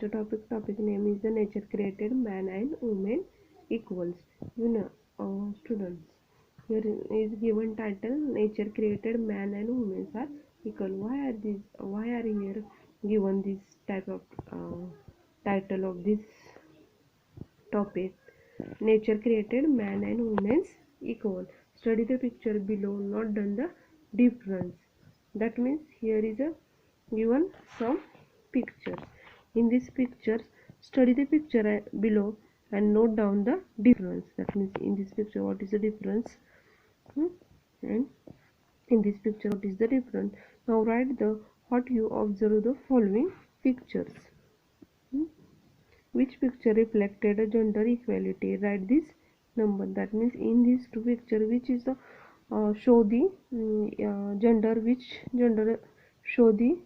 next topic name is the nature created man and woman equals. You know, students, here is given title nature created man and women are equal. Why are here given this type of title of this topic? Nature created man and women's equal. Study the picture below, not done the difference. That means here is a given some pictures. In this pictures, study the picture below and note down the difference. That means in this picture what is the difference, and in this picture what is the difference. Now write the what you observe the following pictures. Hmm? Which picture reflected a gender equality? Write this number. That means in these two picture, which is the show the gender, which gender show the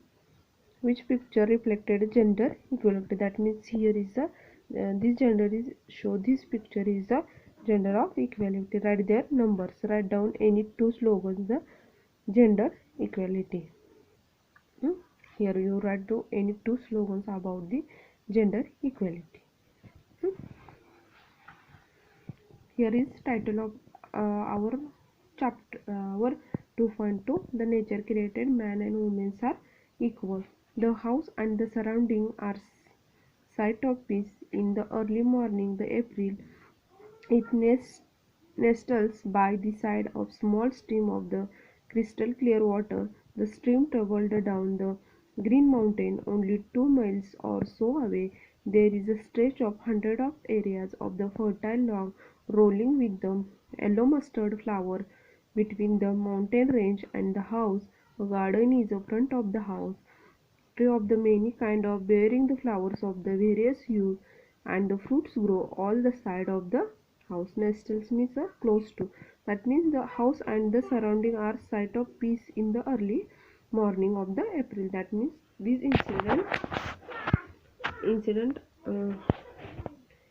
which picture reflected gender equality. That means here is the this gender is show this picture is the gender of equality. Write their numbers. Write down any two slogans the gender equality. Here you write to any two slogans about the gender equality. Here is title of our chapter, our 2.2. The nature created man and women are equal. The house and the surrounding are sight of peace. In the early morning, the April, it nestles by the side of small stream of the crystal clear water. The stream traveled down the green mountain only 2 miles or so away. There is a stretch of hundreds of areas of the fertile lawn rolling with the yellow mustard flower between the mountain range and the house. A garden is in front of the house. Tree of the many kind of bearing the flowers of the various hues, and the fruits grow all the side of the house. Nestles means close to. That means the house and the surrounding are sight of peace in the early morning of the April. That means this incident uh,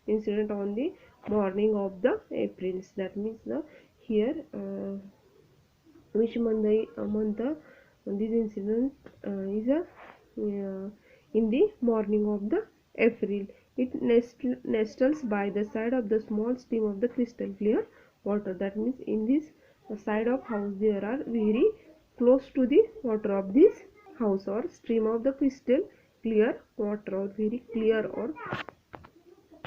incident on the morning of the Aprils. That means the here which month this incident is a in the morning of the April. It nestles by the side of the small stream of the crystal clear water. That means in this side of house there are very close to the water of this house or stream of the crystal clear water or very clear or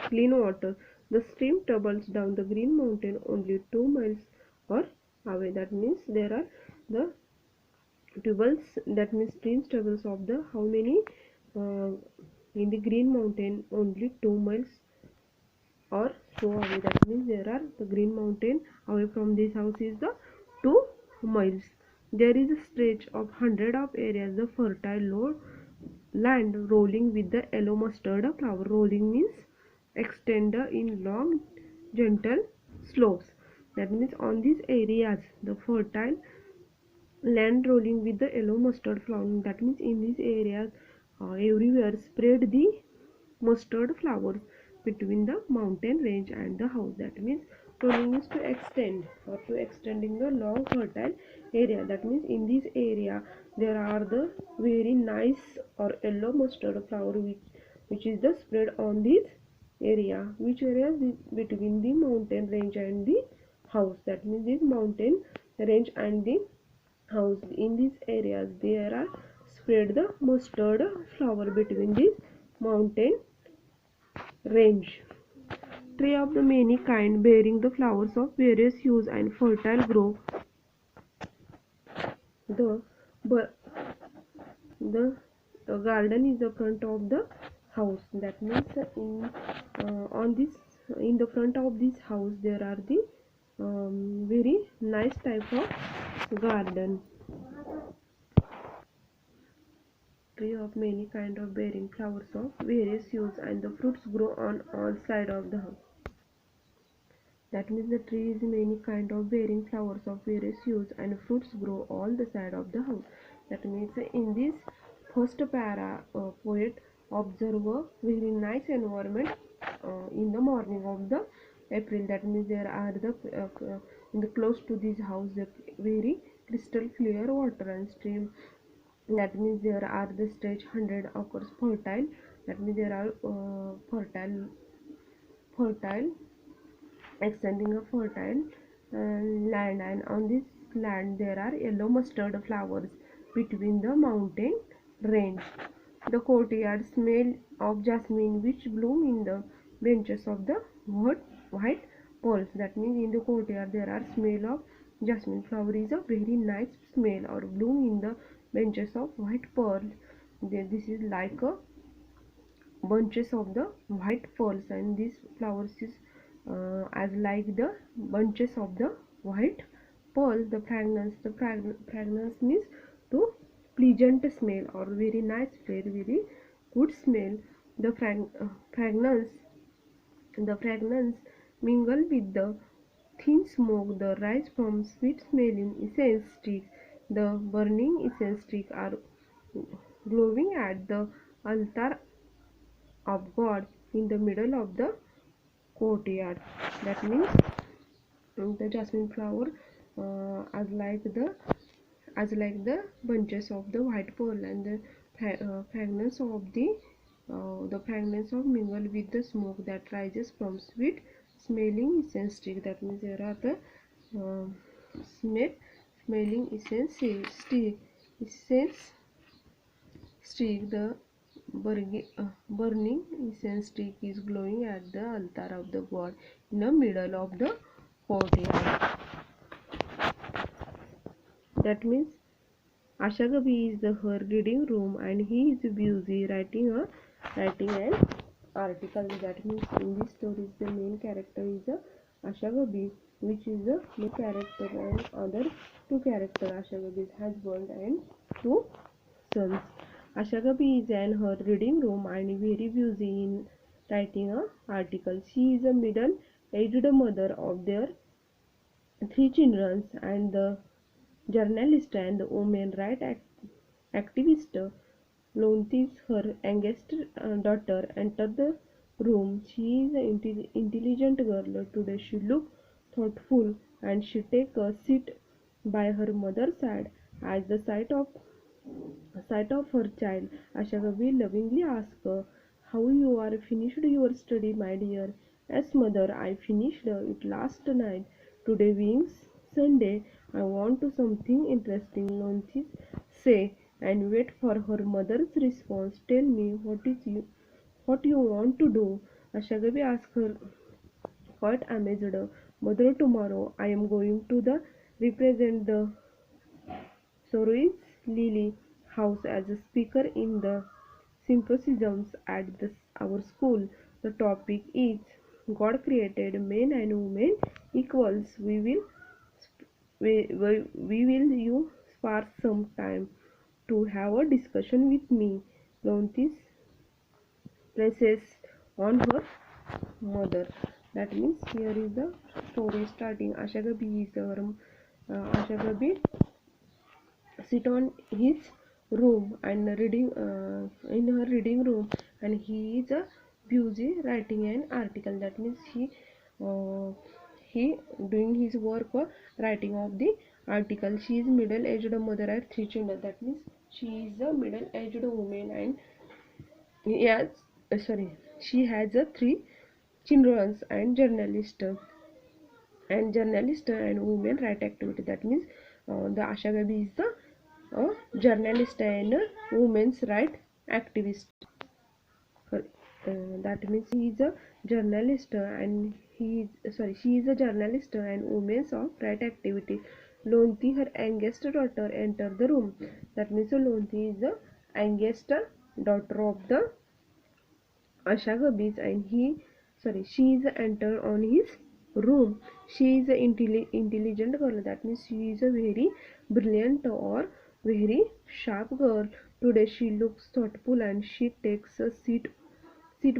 clean water. The stream tumbles down the green mountain only 2 miles or away. That means there are the tubbles, that means stream tubbles of the how many uh, in the green mountain only 2 miles or so away. That means there are the green mountain away from this house is the 2 miles. There is a stretch of hundred of areas the fertile low land rolling with the yellow mustard flower. Rolling means extend in long gentle slopes. That means on these areas the fertile land rolling with the yellow mustard flower. That means in these areas everywhere spread the mustard flowers between the mountain range and the house. That means rolling is to extend or to extending the long fertile area. That means in this area there are the very nice or yellow mustard flower which is the spread on this area. Which area is between the mountain range and the house. That means this mountain range and the house. In these areas there are spread the mustard flower between this mountain range. Tree of the many kind bearing the flowers of various hues and fertile grow. The the garden is the front of the house. That means in on this in the front of this house there are the very nice type of garden. Tree of many kind of bearing flowers of various hues, and the fruits grow on all sides of the house. That means the tree is many kind of bearing flowers of various hues, and fruits grow all the side of the house. That means in this first para, poet observe a very nice environment in the morning of the April. That means there are the in the close to this house the very crystal clear water and stream. That means there are the stretch hundred acres fertile That means there are fertile extending a fertile land, and on this land there are yellow mustard flowers between the mountain range. The courtyard smell of jasmine which bloom in the benches of the white pearls. That means in the courtyard there are smell of jasmine flower is a very nice smell or bloom in the benches of white pearl. This is like a bunches of the white pearls, and these flowers is as like the bunches of the white pearl. The fragrance means to pleasant smell or very nice, very good smell. the fragrance the fragrance mingle with the thin smoke the rise from sweet smelling incense stick. The burning incense stick are glowing at the altar of God in the middle of the courtyard. That means the jasmine flower as like the bunches of the white pearl, and the fragrance of mingle with the smoke that rises from sweet smelling incense stick. That means there are the uh, smell smelling incense stick. The burning incense stick is glowing at the altar of the god in the middle of the courtyard. That means Ashagabi is her reading room, and he is busy writing an article. That means in this story the main character is Ashagabi, which is the main character, and other two characters Ashagabi's husband and two sons. Ashagabi is in her reading room and very busy in writing an article. She is a middle-aged mother of their three children, and the journalist and women rights activist Lontis, her youngest daughter, entered the room. She is an intelligent girl. Today she looked thoughtful, and she take a seat by her mother's side. At the sight of her child, Ashagabi lovingly asked her, "How you are finished your study, my dear?" "Yes, mother, I finished it last night. Today being Sunday, I want to something interesting," Lontis say, and wait for her mother's response. "Tell me what you want to do?" Ashagabi asked her, quite amazed. "Mother, tomorrow I am going to the represent the Soros Lily House as a speaker in the symposiums at our school. The topic is God created men and women equals. We will you spare some time to have a discussion with me." Lontis presses on her mother. That means here is the story starting. Ashagabi sit on his room and reading in her reading room, and he is busy writing an article. That means he doing his work writing of the article. She is middle-aged mother at three children. That means she is a middle-aged woman, and yes, she has three children, and women right activity. That means the Asha Gabi is the journalist and women's right activist. That means he is a journalist and she is a journalist and women's of right activity. Lonti, her youngest daughter, entered the room. That means Lonti is the youngest daughter of the Ashagabis, and she is entered on his room. She is an intelligent girl. That means she is a very brilliant or very sharp girl. Today she looks thoughtful, and she takes a sit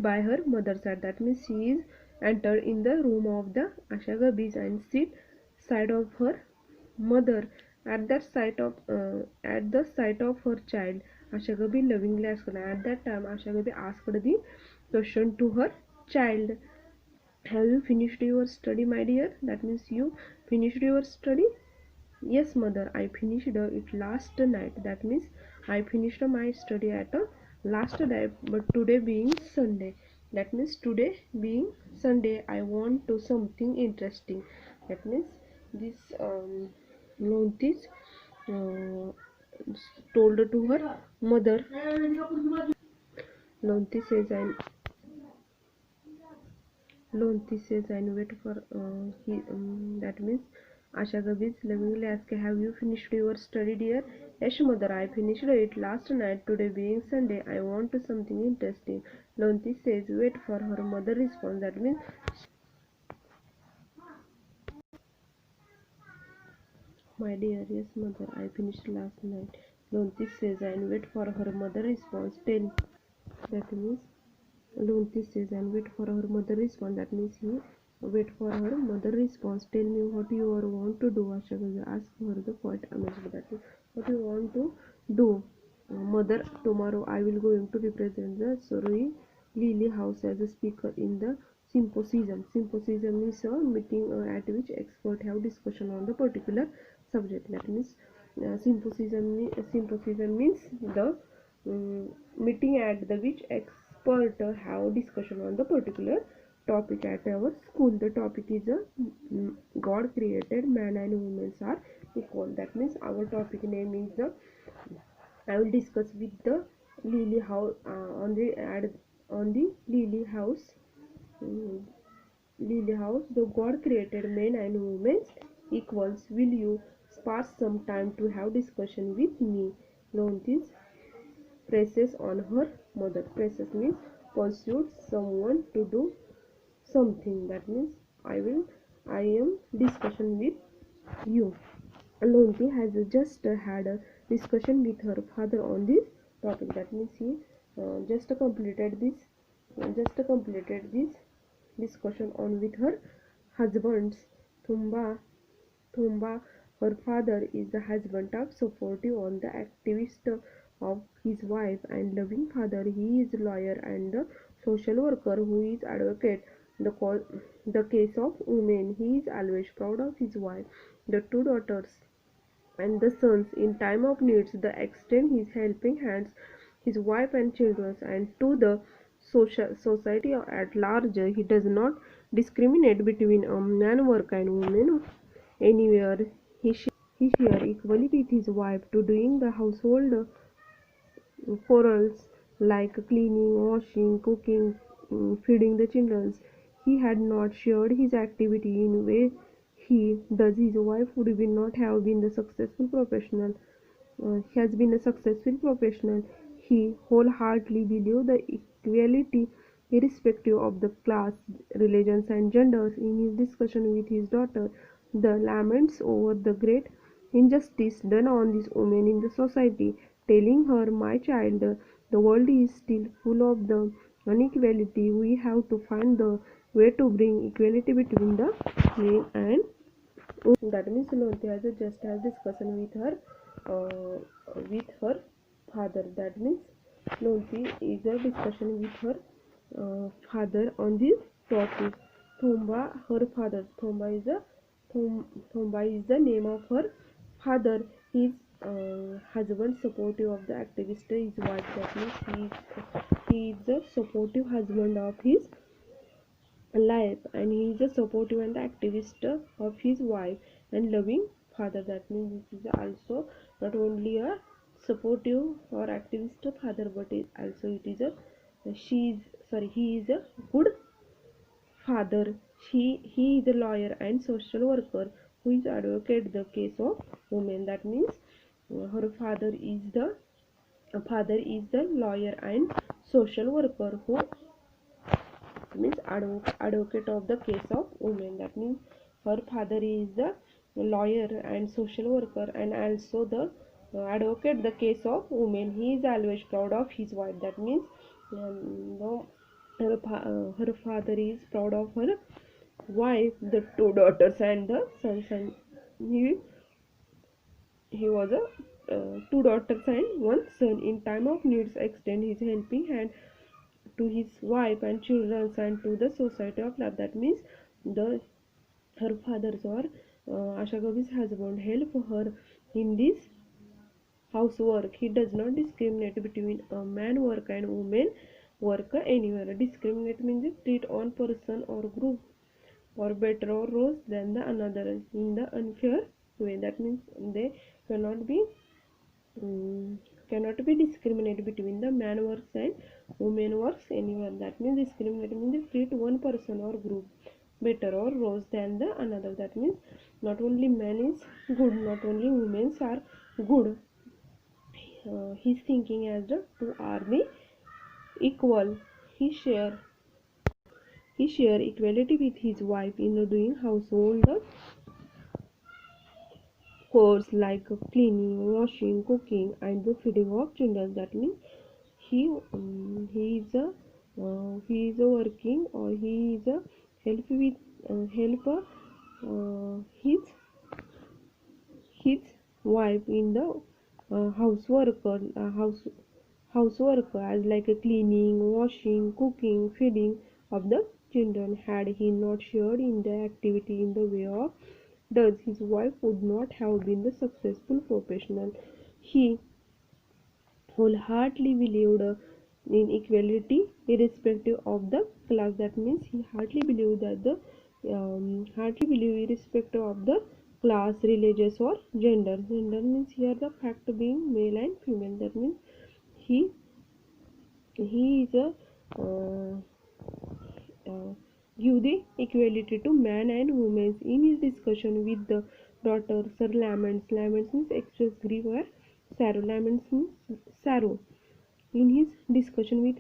by her mother's side. That means she is entered in the room of the Ashagabis and sit side of her mother. At the sight of her child, Ashagabi lovingly asked. At that time, Ashagabi asked the question to her child, "Have you finished your study, my dear?" That means you finished your study. "Yes, mother, I finished it last night." That means I finished my study at last day, but today being Sunday. That means today being Sunday, I want to something interesting. That means this notice uh, told to her mother. Lonti says I Lonti says and wait for that means Asha Gabis lovingly asked, have you finished your study, dear? Yes, mother, I finished it last night. Today being Sunday, I want to something interesting. Lonti says wait for her mother response. That means my dear, yes, mother, I finished last night. Lonti says and wait for her mother response. Tell that means Lonti says and wait for her mother response. That means he wait for her mother response. Tell me what you want to do. Ashagaja ask her the quite amazed. That means what you want to do. Mother, tomorrow I will going to represent the Surrey Lily House as a speaker in the symposium. Symposium is a meeting at which experts have discussion on the particular subject. That means symposium means the meeting at the which expert have discussion on the particular topic at our school. The topic is God created man and women are equal. That means our topic name is the I will discuss with the Lily House on the Lily House. mm, Lily House, the God created men and women equals. Will you spare some time to have discussion with me? Lontis presses on her mother. Presses means pursued someone to do something. That means I am discussion with you. Lonti has just had a discussion with her father on this topic. That means he just completed this discussion on with her husbands. Thumba Thumba, her father, is the husband of supportive on the activist of his wife and loving father. He is lawyer and the social worker who is advocate the case of women. He is always proud of his wife, the two daughters and the sons in time of needs. The extent his helping hands, his wife and children, and to the society at large. He does not discriminate between a man work and women anywhere. He share equally with his wife to doing the household chores like cleaning, washing, cooking, feeding the children. He had not shared his activity in a way he does. His wife would be not have been the successful professional. Has been a successful professional. He wholeheartedly believes the equality irrespective of the class, religions and genders. In his discussion with his daughter, the laments over the great injustice done on these women in the society, telling her, my child, the world is still full of the inequality. We have to find the way to bring equality between the men and that means Lonti has just had discussion with her father. That means Lonti is a discussion with her father on this topic. Her father. Thomba is the name of her father. His husband supportive of the activist is wife. That means he is the supportive husband of his life and he is a supportive and activist of his wife and loving father. That means this is also not only a supportive or activist father but it is a she is sorry he is a good father. He is a lawyer and social worker who is advocate the case of women. That means her father is the lawyer and social worker who means advocate of the case of women. That means her father is the lawyer and social worker and also the advocate the case of women. He is always proud of his wife. That means no, her father is proud of her wife, the two daughters and the sons, and he he was a two daughters and one son. In time of needs, extend his helping hand to his wife and children and to the society of love. That means the her father's or Asha Gavi's husband help her in this housework. He does not discriminate between a man work and woman work anywhere. Discriminate means treat one person or group or better or worse than the another in the unfair way. That means they cannot be um, cannot be discriminated between the man works and woman works anywhere. That means discriminate means treat one person or group better or worse than the another. That means not only man is good, not only women are good. He's thinking as the two are the equal. He share he share equality with his wife in doing household chores like cleaning, washing, cooking, and the feeding of children. That means he he is a working or he is a help his wife in the housework as like a cleaning, washing, cooking, feeding of the children. Had he not shared in the activity in the way of does, his wife would not have been the successful professional. He wholeheartedly believed in equality irrespective of the class. That means he hardly believed that the hardly believe irrespective of the class, religious or gender. Gender means here the fact being male and female. That means he he is a uh, give the equality to man and women. In his discussion with the daughter, Sir laments. Laments means express grief or sorrow. Laments means sorrow. In his discussion with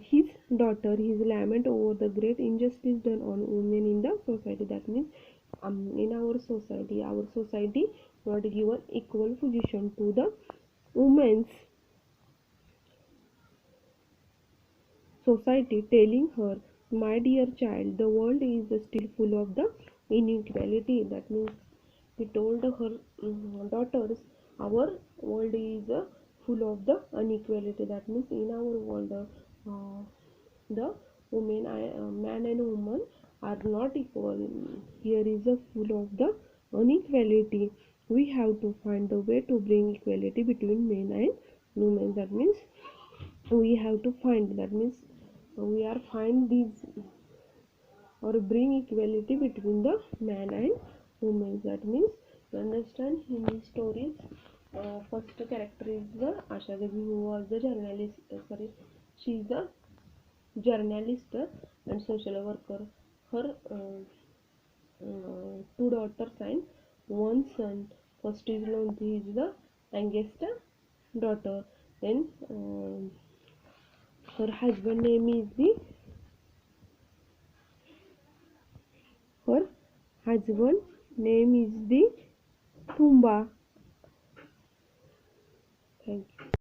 his daughter, his lament over the great injustice done on women in the society. That means in our society not given equal position to the women's society, telling her, my dear child, the world is still full of the inequality. That means he told her daughters, our world is full of the inequality. That means in our world, the man and woman are not equal. Here is a full of the inequality. We have to find the way to bring equality between men and women. That means we have to find, that means we are find these or bring equality between the man and women. That means you understand in his stories, first character is the Asha Devi, who was the journalist, she is a journalist and social worker. Her two daughters and one son. First is known, he is the youngest daughter. Then her husband name is the her husband name is the Tumba. Thank you.